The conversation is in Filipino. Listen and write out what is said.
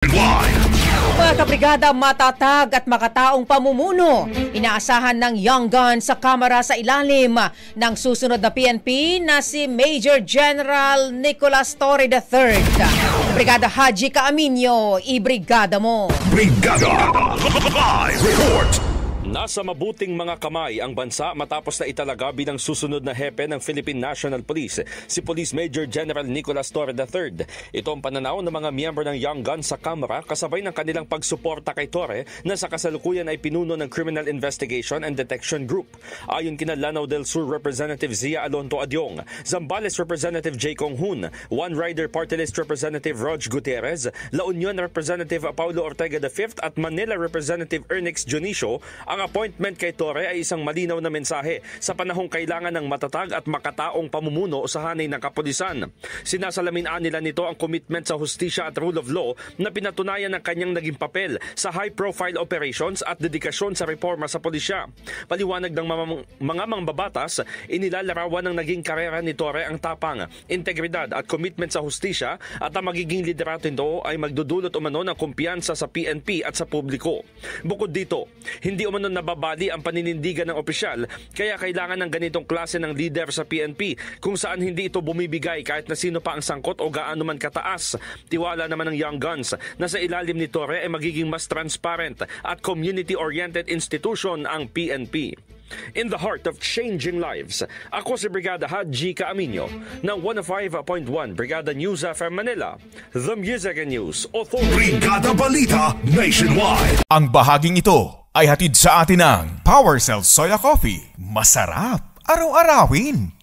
Mga kabrigada, matatag at makataong pamumuno. Inaasahan ng Young Guns sa Kamara sa ilalim ng susunod na PNP na si Major General Nicolas Torre III. Brigada Haji Caaminio, ibrigada mo. Brigada Live Report. Nasa mabuting mga kamay ang bansa matapos na italaga bilang susunod na hepe ng Philippine National Police, si Police Major General Nicolas Torre III. Ito ang pananaw ng mga miyembro ng Young Guns sa Kamara kasabay ng kanilang pagsuporta kay Torre na sa kasalukuyan ay pinuno ng Criminal Investigation and Detection Group. Ayon kina Lanao del Sur Representative Zia Alonto Adyong, Zambales Representative J. Kong Hun, One Rider Party List Representative Rog Gutierrez, La Union Representative Paulo Ortega V at Manila Representative Ernix Junicio, ang appointment kay Torre ay isang malinaw na mensahe sa panahong kailangan ng matatag at makataong pamumuno sa hanay ng kapulisan. Sinasalamin nila nito ang commitment sa hustisya at rule of law na pinatunayan ng kanyang naging papel sa high-profile operations at dedikasyon sa reforma sa pulisya. Paliwanag ng mga mambabatas, inilalarawan ng naging karera ni Torre ang tapang, integridad at commitment sa hustisya at ang magiging liderato nito ay magdudulot umano ng kumpiyansa sa PNP at sa publiko. Bukod dito, hindi umano nababali ang paninindigan ng opisyal, kaya kailangan ng ganitong klase ng leader sa PNP kung saan hindi ito bumibigay kahit na sino pa ang sangkot o gaano man kataas. Tiwala naman ng Young Guns na sa ilalim ni Torre ay magiging mas transparent at community-oriented institution ang PNP. In the heart of changing lives, ako si Brigada Haji Caaminio ng 105.1 Brigada News FM Manila, The Music and News Authority. Brigada Balita Nationwide. Ang bahaging ito ay hatid sa atin ng PowerCell Soya Coffee. Masarap araw-arawin.